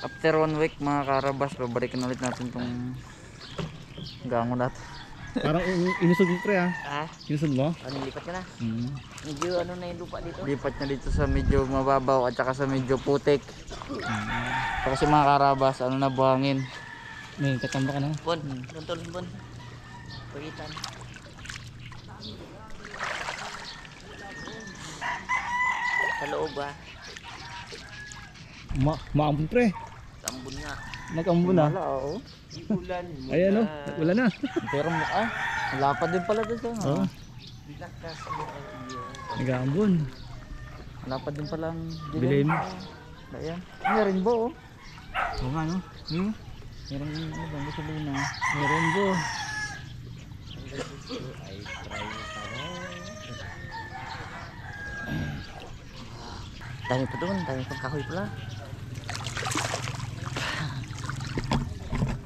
After 1 week mga karabas, babalikan ulit natin tong gango natin. Parang inusog mo pre ha. Ah, Inusog mo? ano lipat ka na? Hmm. Medyo ano na yung lupa dito? Lipat niya dito sa medyo mababaw at saka sa medyo putik. Kasi mga karabas, ano na buhangin. May katamba ka na. Bon, tuntol bon. Pagitan. Sa loob ah. Maambon pre. Tambon nga. Nag-ambon na. Wala, oo. Ulan. Ay ano, wala na. Pero lapad din pala dito. Oo. Lakas mo kayo. Nag-aambon. Lapad din pala ang Bilhin. Ayan. Meron ba oh? Oo nga no. Hmm? Meron ano bang gusto mo na? Meron po. Ay, try mo pa mo. Dami pa doon, dami pang kahoy pala.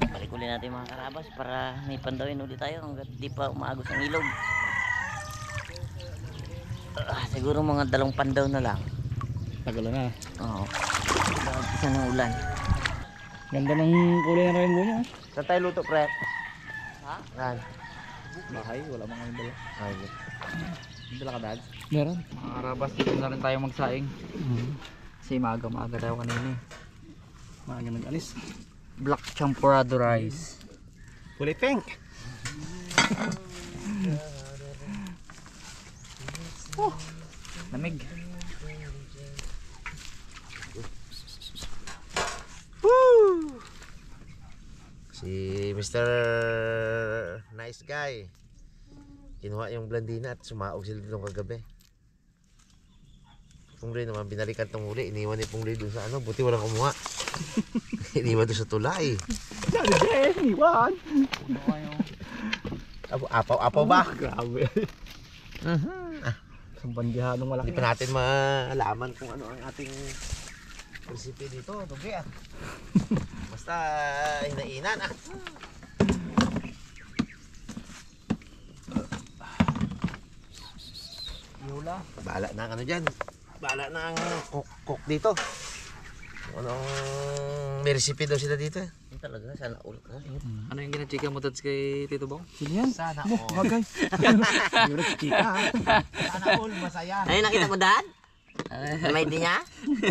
Balik ulit natin mga karabas para may pandawin ulit tayo hanggat di pa umaagos ang ilog. Siguro mga 2 pandaw na lang. Tagal na. Oo. Isa ng ulan. Ganda ng kulay ng rainbow niya. Saan tayo luto, pre? Ha? Saan? Bahay, wala mga dala. Ay, Dala ka dad? Meron. Mga karabas, dito na rin tayo magsaing. Kasi maaga tayo kanina eh. Maaga nag-alis. Black champurrado rice. Kulay pink. Lamig. Si Mr. Nice Guy kinuha yung blandina at sumaog sila dito kagabi. Pungloy naman binalikan tong huli, iniwan ni Pungloy dun sa ano, buti walang kumuha. Iniwan dun sa tulay. Iwan. Apaw ba? Grabe. Sa bandihanong malaki. Hindi pa natin malaman kung ano ang ating recipe dito, tugi ah. Basta hinainan ah. Yola. Bahala na ang ano dyan. Bahala na ang cook dito. Kung anong may recipe daw sila dito eh. Yung talaga, sana all ka. Ano yung ginachika mo tads kay Tito Bong? Sino yan? Sana Mo, all. bagay. Yung chika. Sana all masaya. Ay, nakita mo dad? May di niya?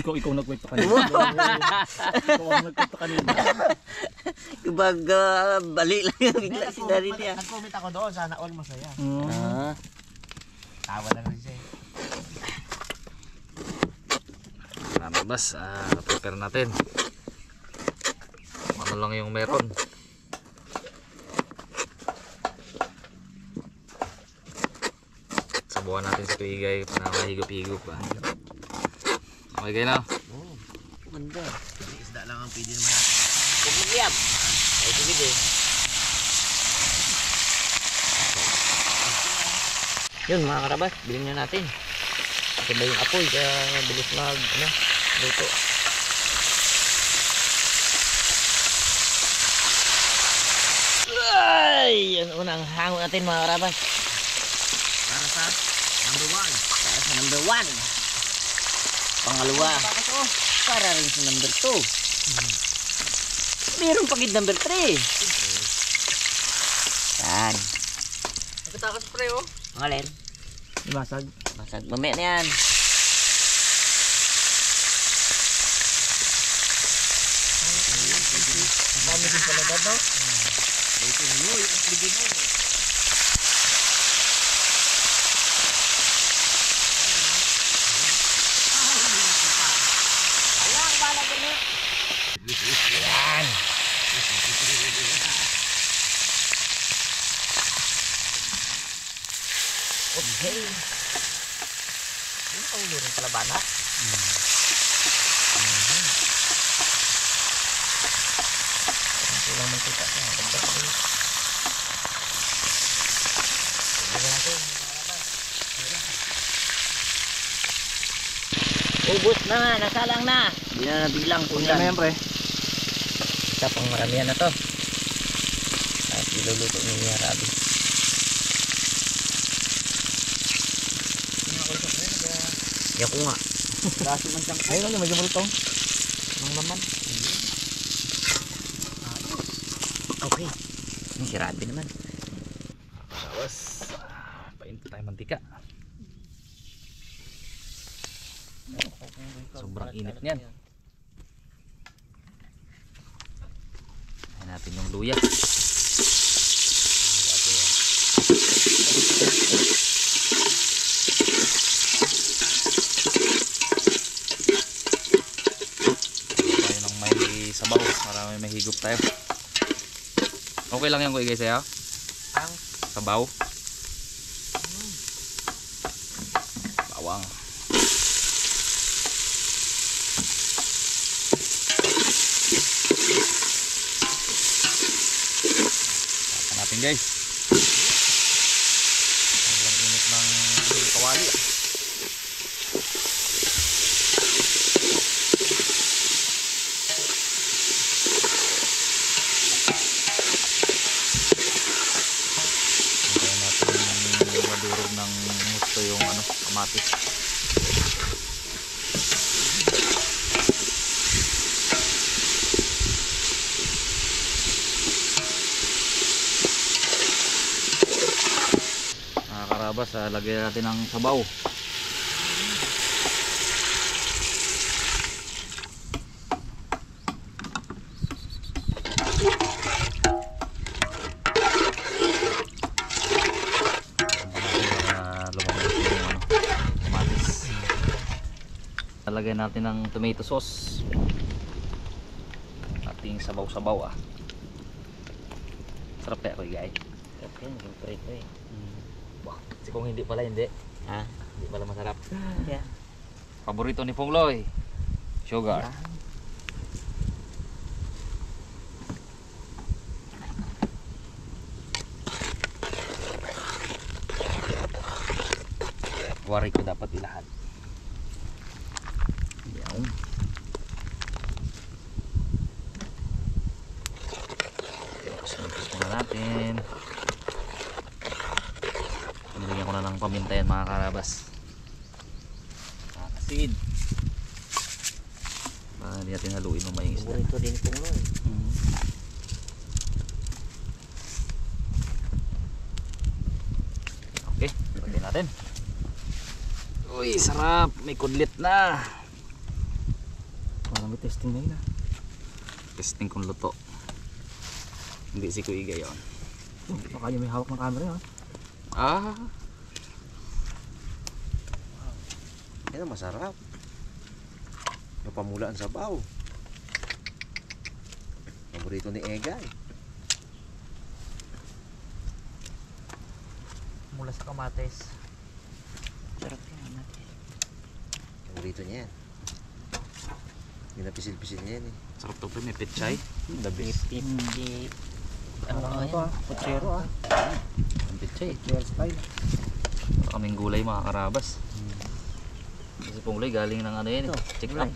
Ikaw nagkwento kanina. Ikaw ang nagkwento kanina. Kubag bali lang yung bigla si daddy niya. Nag-comment ako doon, sana all masaya. Ah, Tawa lang rin siya. Mga bas, prepare natin. Ano lang yung meron. Sabuhan natin si Tuigay para mahigop-higop pa. Okay kayo na? ganda. Isda lang ang pwede naman natin. Huwag magyab. Ay, tubig eh. Yun mga karabas, bilhin na natin. Ito ba yung apoy kaya bilis mag luto. Ay! Yan unang hango natin mga karabas. Para sa number 1. Para sa number 1. Pangalawa. Para rin sa number 2. Meron pagid number 3. Yan. Nagkatakas pre oh. Mga len. Ibasag. Masag. Mamaya na yan. Dami din pala dad no? Ito nyo, yung ligid mo. Alang, bala ganun. Yan. Okay. Yung paulo rin pala bala. Kulang mantika siya. Pagkat ko. Ubus na nga, nasalang na. Hindi na nabilang kung Ano yan. yan pre? Isa pang maramihan na to. At iluluto ni Rabi. Yan ko nga. Klase man siyang Ayun lang, medyo malutong. ng laman. Okay. Sirabi naman. Tapos, painit tayo mantika. Sobrang init niyan. Ayan natin yung luya. Tayo ng may sabaw para may higop tayo. Okay lang yan ko guys sa'yo? Ang Sabaw. Bawang. Saka natin guys. Sobrang init ng kawali. Hintayin natin madurog ng gusto yung kamatis. Mga karabas, lagyan natin ng sabaw. Lalagyan natin ng tomato sauce. Ating sabaw-sabaw Sarap kaya ko guys. sarap yan. Siyempre ito eh. Bah, kung hindi pala hindi. Ha? Hindi pala masarap. Yeah. Paborito ni Pongloy. Sugar. Wari ko dapat ilahat. Yan. Tapos muna natin. Nilagyan ko na ng paminta yan mga karabas. Asin. Hindi natin haluin ng may isda. Paborito din pong Loy. Okay, lagyan natin. Uy, sarap. May kudlit na. Parang may testing na yun Testing kung luto. Hindi si Kuiga yun. Baka yung may hawak ng camera yun. Ah, Yan ang masarap. Napamula ang sabaw. Paborito ni Egay. Mula sa kamates. Sarap yan natin. Paborito niya yan. Pinapisil-pisil niya yan eh. sarap to pre. May petchay. The best. 50. Ano Ano yan? to Pochero Ang petchay. Well style. Para kaming gulay mga karabas. Kasi Pongloy galing ng yan eh. Check lang.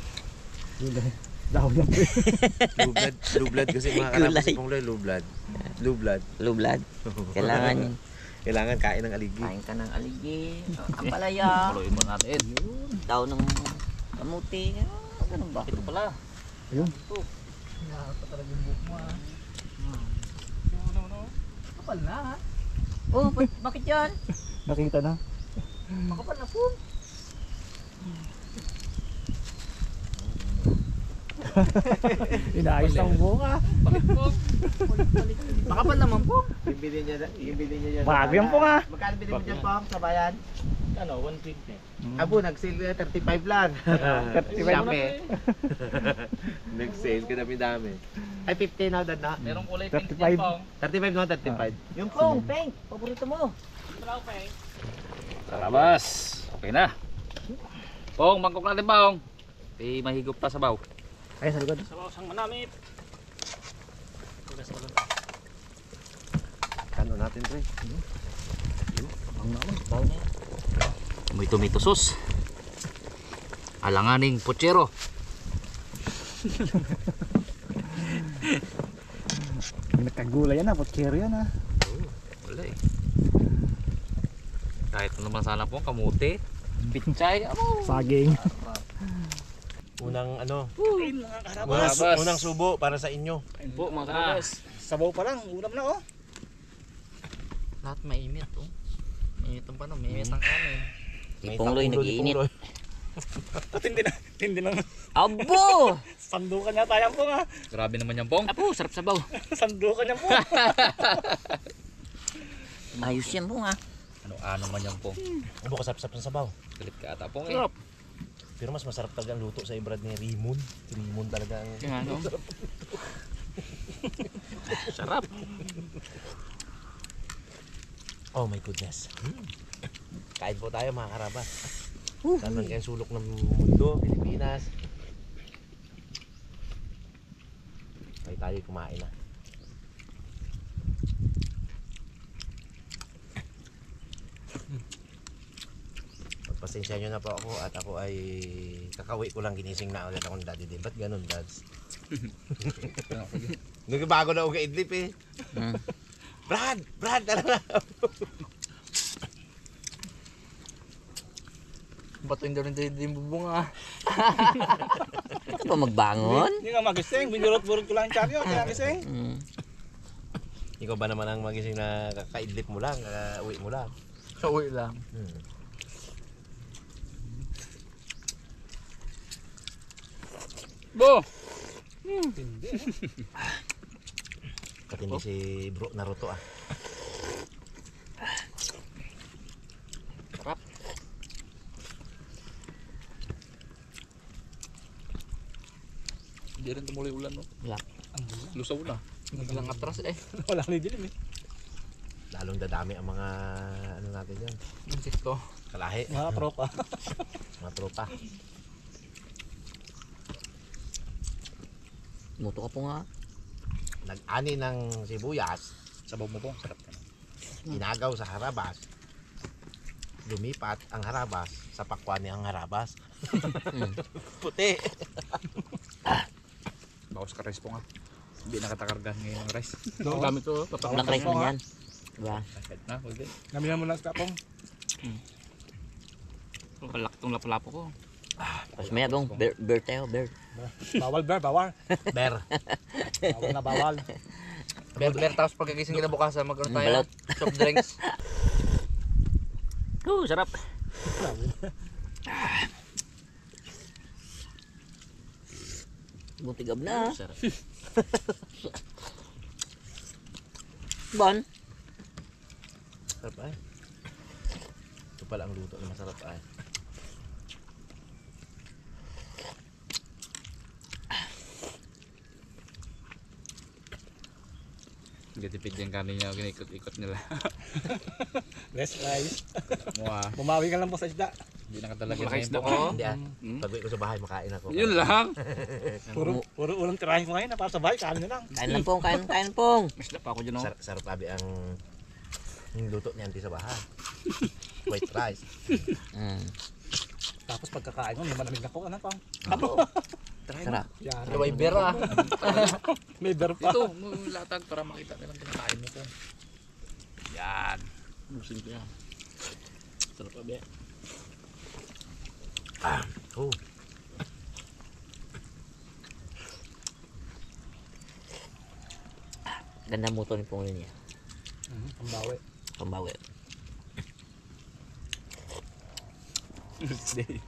Dahon lang po. Blue blood kasi mga karabas si Pongloy. Blue blood. Low blood. Kailangan yun. Kailangan kain ng aligi. Kain ka ng aligi. Ang palaya. Puluin mo natin. Daw ng kamuti. Ganun ba? Ito pala. Ayun. Ito. Kapal na ha. Oh, bakit yan? Nakita na. Makapal na po. Inaayos ng bunga. Makapal naman po. Yung bili niya dyan. Bago yan po nga. Magkano bili mo dyan po sa bayan? Ano, 150. Abo, nag-sale ka 35 lang. 35 Shopee. Nag-sale ka dami-dami. Ay, 50 na, dad na. Merong kulay 35. pink dyan, 35 na, 35. Yung pong, pink. Paborito mo. Karabas. Okay na. Pong, mangkok natin Pong. Mahigop ta sa baw. Ay, sa likod. Sabaw sang manamit. Kano natin, pre? Daw niya. May tomato sauce. Alanganing pochero. Nagkagulay yan ha. Pochero yan ha. Wala eh. Kahit ano naman sana po, kamuti, pichay, Saging. Unang ano? Karabas. Unang subo para sa inyo. Po mga karabas. Sabaw pa lang, ulam na oh. Lahat mainit oh. Mainit ang panahon, mainit ang kanin. May Ipong Loy, takulo, nag-iinit. Ipong Loy. Tindi na. Abo! Sandukan niya tayo po nga. Grabe naman yan, Pong. Apo, sarap sabaw. Sandukan niya po. Ayos yan po nga. Ano man yan, Pong. Ano ka sarap ng sabaw? Galit ka ata, Pong. Eh. Sarap. Pero mas masarap talaga ang luto sa Ibrad ni Rimon. Rimon talaga ang... Yung ano? Sarap. Oh my goodness. Kain po tayo mga karabas. Saan man kayong sulok ng mundo, Pilipinas. Tayo kumain na. Pagpasensya nyo na po ako at ako ay kakawi ko lang, ginising na ulit akong daddy din. Ba't ganun, dads? Nagbago na ako kay Idlip eh. Brad, tara na. Bato yung darin din bubunga. Ito pa magbangon? Hindi nga magising, binurot-burot ko lang yung champion, kaya gising. Ikaw ba naman ang magising na kakaidlip mo lang, kakauwi mo lang? Uwi lang. Bo! Katindi si bro Naruto ah. Sarap. Hindi rin tumuloy ulan, no? Wala. Lusaw na. Naglang atras eh. Wala ni dilim eh. Lalong dadami ang mga ano natin yan. Insekto. Kalahi, Mga tropa. mga tropa. Muto ka po nga. Nag-ani ng sibuyas, Sabaw mo, Pong. Sarap ka na. inagaw sa harabas. Lumipat ang harabas sa pakwan ni ang harabas. Puti. Bawas ka rice, Pong, ah. Hindi nakatakargahan ngayon ng rice. No, Gamit to, oh. Walang rice man yan. Diba? Sakit na, huwag din. Gamihan mo lang sa kapong. Palaktong lapalapo ko. Tapos maya bong, bear tayo, bear. Bawal bear, bawal. Ber. Bawal na bawal. Ber tapos pagkagising kinabukasan magkaroon tayo Balot. soft drinks. Sarap. Butigab na. Sarap. Ban. Sarap ay. Ito pala ang luto na masarap ay. Gatipid yung kanin niya, ginikot-ikot nila. Less rice. Mukha. Bumawi ka lang po sa isda. Hindi nakatalaga Malaki ngayon, isda Pong. ko. Hindi ah. Pag-uwi ko sa bahay makain ako. Yun lang. Puro ulam tirahin mo ngayon na para sa bahay, kanin na lang. Kain lang pong, kain pong. Masla pa ako dyan, oh. Sarap abi ang luto ni auntie sa bahay. White rice. Tapos pagkakain mo, may malamig na ko. Ano pa? Sarap. Yan. May beer ah. May bear pa. Ito, latag para makita nilang kinakain mo, Pong. Yan. Busin ko yan. Sarap pa, be. Oh. Ganda mo to ni pong yun niya. Ang bawi. Pambawi. Rest day.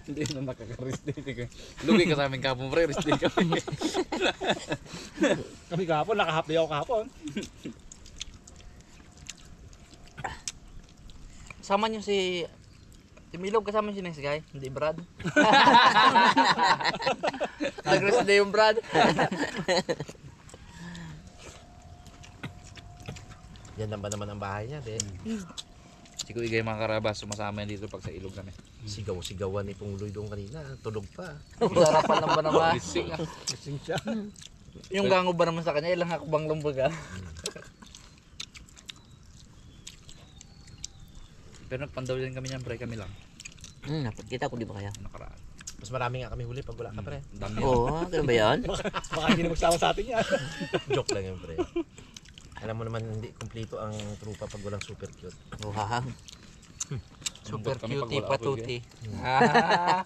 Hindi na nakaka-rest day. Lugi ka sa aming kapong, pre. Rest day kami. Kami kahapon, nakahapli ako kahapon. Sama niyo si Timilog, kasama niyo si next guy, hindi Brad. Nag-rest day yung Brad. Yan lang ba naman ang bahay niya, de? Si Kuya Igay mga karabas, sumasama yan dito pag sa ilog kami. Sigaw-sigawan ni Pong Loy doon kanina, tulog pa. Sarapan lang ba naman? Gising ah. Gising siya. Yung gango ba naman sa kanya, ilang hakbang lumbag ah. Pero nagpandaw din kami niyan, pre. Kami lang. Kita ko di ba kaya? Nakaraan. Mas marami nga kami huli pag wala ka, pre. Ang dami yan. Oo, ganun ba yan? Baka hindi na magsama sa atin yan. Joke lang yun, pre. Alam mo naman, hindi kumpleto ang trupa pag walang super cute. Wow. Super Kami pag cutie wala ako, patuti. Ah.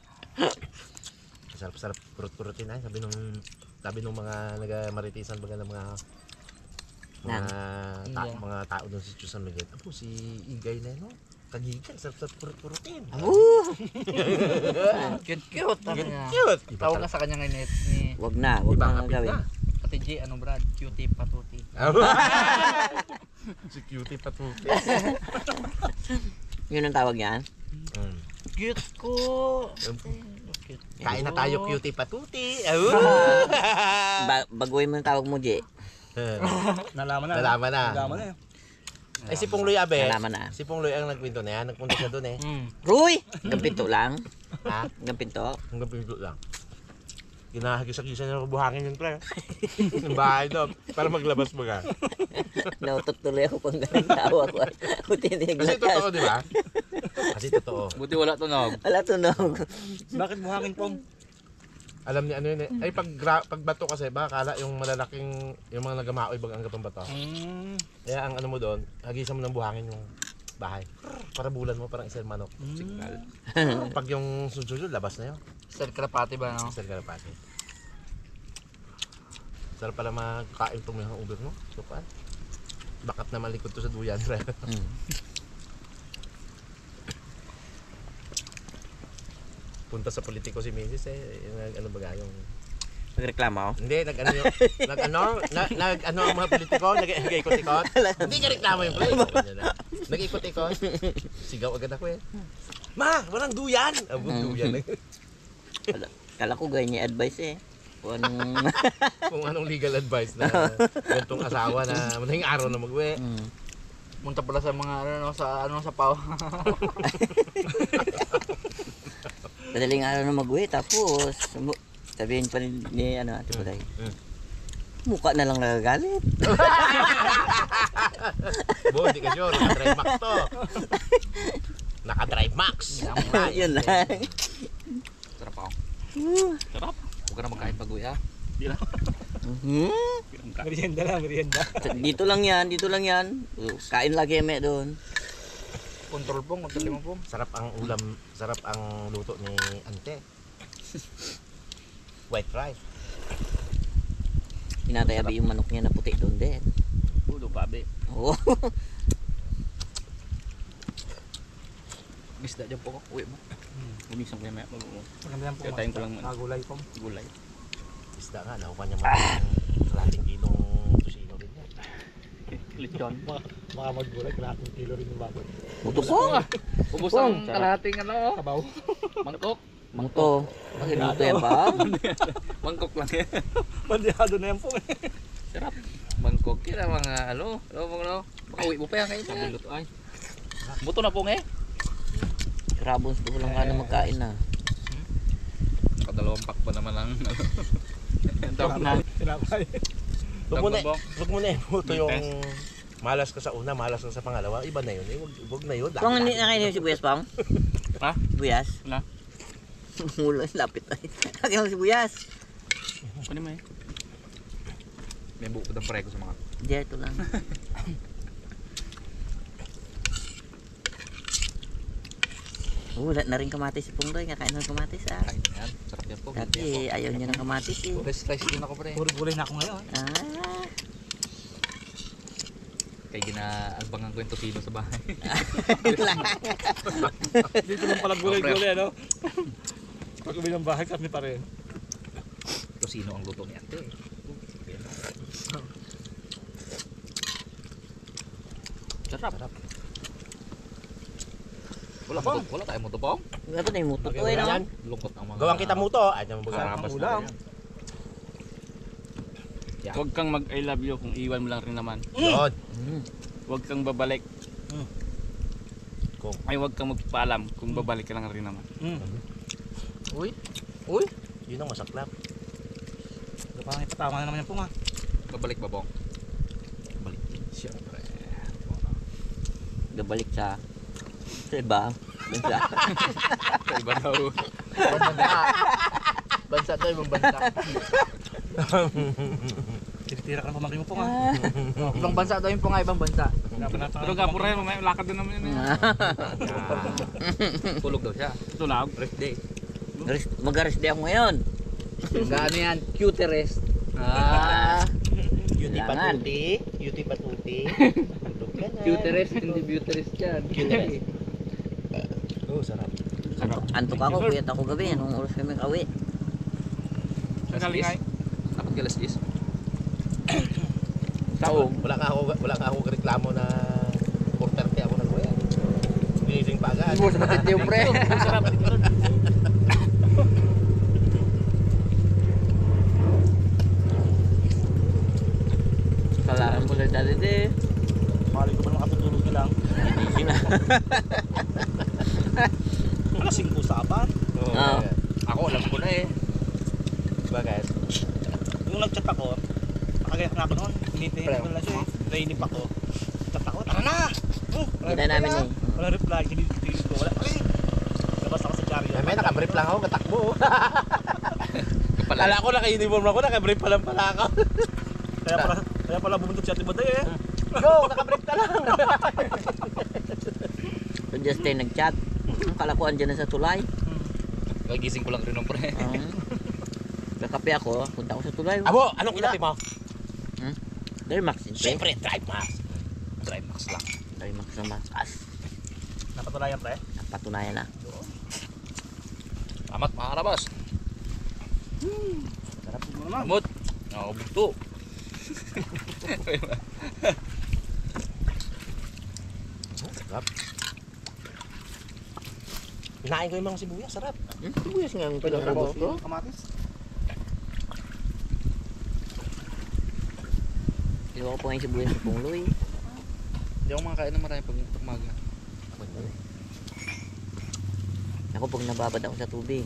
Sarap-sarap kurut-kurutin ay. Sabi nung mga naga-maritisan baga ng mga mga tao doon sa San Miguel. Apo, si Igay na, no? Kagigan, sarap-sarap purut-purutin. Cute. Cute! Tawag ka sa kanya ngayon ni Wag na gawin. Ate G, ano Brad? Cutie patuti. Si Cutie patuti. Yun ang tawag yan. Cute ko. Kain na tayo, Cutie patuti. Baguhin mo yung tawag mo, J. Nalaman na. Nalaman na. Nalaman na. Eh si Pong Loy Abe, Nalaman na. si Pong Loy ang nagpinto na yan. Nagpunta siya doon eh. Ruy! Hanggang pinto lang. Ha? Hanggang pinto. Hanggang pinto lang. Ginahagis-agisa niya ng buhangin yung pre. Yung bahay doon. Para maglabas mo ka. Nautot tuloy ako pang galing tawa ko. Tinig Kasi lakas. totoo, di ba? Kasi totoo. Buti wala tunog. Wala tunog. Bakit buhangin pong? Alam niya ano yun eh. Ay pag bato kasi, baka kala yung malalaking, yung mga nagamaoy bagang ang bato. Kaya ang ano mo doon, hagisan mo ng buhangin yung bahay. Para bulan mo, parang isang manok. Signal. Pag yung sunod labas na yun. Sir Krapati ba, no? Isang karapati. Sarap pala makakain itong mga uber mo. Supan. Bakat na malikod to sa duyan. Punta sa politiko si Mrs. eh. Ano ba yung... Nagreklamo? Hindi, nag-ano ang mga politiko, nag-ikot-ikot. Hindi ka reklamo yung play. Nag-ikot-ikot. Sigaw agad ako eh. Ma, walang duyan! Abong duyan. Kala ko ganyan advice eh. Kung anong legal advice na gantong asawa na madaling araw na mag-uwi. Munta pala sa mga sa PAW. Madaling araw na mag-uwi tapos sabihin pa ni Ate Buday. Mukha na lang nagagalit. Bo, hindi ka sure. Naka-drive max to. Naka-drive max. Yun lang. Sarap ako. Sarap. Huwag ka na magkain pag-uwi ha. Merienda lang, merienda. Dito lang yan. Kain lagi kami doon. Control pong, control mo pong. Sarap ang ulam, sarap ang luto ni Ante. White rice. Tinatayabi yung manok niya na puti doon din. Pudo pa be. Oo. Bisda dyan po ko. Uwi mo. Umisang ko yan maya. Maganda yan po. Kaya tayo ko lang Nagulay pong. gulay. Isda nga, nakuha niya mga kalating kilong tusino rin yan. Lechon. Baka maggulay, kalahating kilo rin yung baboy. Buto po. Ubus ang kalahating ano. Kabaw. Mangkok. Mangto. Bakit luto yan pa? Mangkok lang yan. Bandihado na yan po. Sarap. Mangkok. Kira mga ano. Baka uwi mo pa yan kayo. Pagluto ay. Buto na po nga eh. Rabons ko lang ka na magkain na. Kadalawang pack pa naman ang ano. Ang tawag na. Tinapay. Huwag mo na ibuto yung malas ka sa una, malas ka sa pangalawa. Iba na yun eh. Huwag na yun. Pang hindi na kayo si Buyas Pang? Ha? Buyas? Wala. Mulo, lapit ay. Lagi si Buyas. Ano mo eh? May bukod ang preko sa mga. Dito lang. Wala na rin kamatis si Pungdoy. Kakain ng kamatis ah. Kain na yan. Sarap yan po. Dati ayaw niya ng kamatis eh. Slice din ako pre. Puro gulay na ako ngayon. Ah. Kaya ginaalbangan ko yung tosino sa bahay. Dito lang pala gulay-gulay ano. Pag uwi ng bahay kami pa rin. Tosino ang luto ni ate. Sarap. Wala tayong mutupong. Wala pa na yung muto to eh no? Yan. Lungkot ang mga. Gawang kita mo to. Ay, naman baga. Karabas ulam. na yan. Huwag kang mag I love you kung iwan mo lang rin naman. Yun. Huwag kang babalik. Kung. Ay huwag kang magpaalam kung babalik ka lang rin naman. Uy. Yun ang masaklap. Parang ipatama na naman yan po nga. Babalik ba bong? Babalik. Siyempre. Gabalik sa iba. Bansa. Sa iba daw. Bansa to, ibang bansa. Titira ka ng pamangkin mo po nga. Ibang bansa to yung po nga, ibang bansa. Pero kapura yun, may lakad din naman yun. Tulog daw siya. Tulog. Rest day. Mag-rest day ako ngayon. Gaano yan? Cute rest. Ah. Cutie Kailangan. patuti. Cutie patuti. Tulog ka na. Cuterist, hindi buterist yan. Cuterist. Oh, sarap. Antok ako, kuyat ako gabi. Anong oras kami kauwi? Nagaling ay. Dapat galas is. Wala nga ako reklamo na 4:30 ako nag-uwi. Ginising pa agad. Bus, matid yung pre. Sarap. Kailangan ko lang dali din. Mali ko ba nang katutulog na lang? Hindi na. Alas 5 sa kapan. Oo. Ah. Ako alam ko na eh. Bakit? Yung nag-chat ako, nakagayak na ako noon. Hinihintay ko na siya eh. Nainip ako. Chat ako, tara na! Oh, wala Kita namin reply, eh. ah. Wala reply, kinikilig ko. Wala. Okay. Labas ako sa chariot. Ay, may nakabrief lang ako, katakbo. Pala. Kala ko naka-uniform ako, nakabrief pa lang pala ako. Kaya pala bumuntot si Ate Baday eh. Go, nakabrief ka lang. So Justin nag-chat. Kala ko andyan na sa tulay. Kagising ko lang rin ng pre. Kakape ako, punta ako sa tulay. Abo, anong kinapi mo? Dari Max din. Siyempre, drive mask. Drive max lang. Dari Max na Max. Napatunayan pre. Napatunayan na. Amat mga karabas. Sarap mo naman. Amot. Nakabugto. Sarap. Kinain ko yung mga sibuyas, sarap. Sibuyas nga ang pinakabos ko. Kamatis. Iwan ko po ngayon sibuyas sa pungloy. Hindi ako makakain ng marami pag umaga. Ako pag nababad ako sa tubig.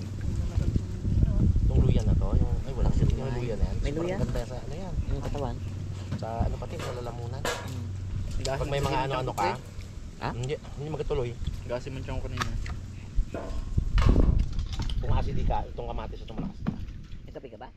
Yung luyan na to, yung, ay wala kasi Yung yung luyan na yan. may luyan? Sobrang ganda sa ano yan. Yung katawan. Sa ano pati, sa lalamunan. Pag may mga ano-ano ka, Ha? hindi magkatuloy. Gasin mo tiyan ko kanina. Kung asidi ka, itong kamatis at itong malakas. May kape ka ba?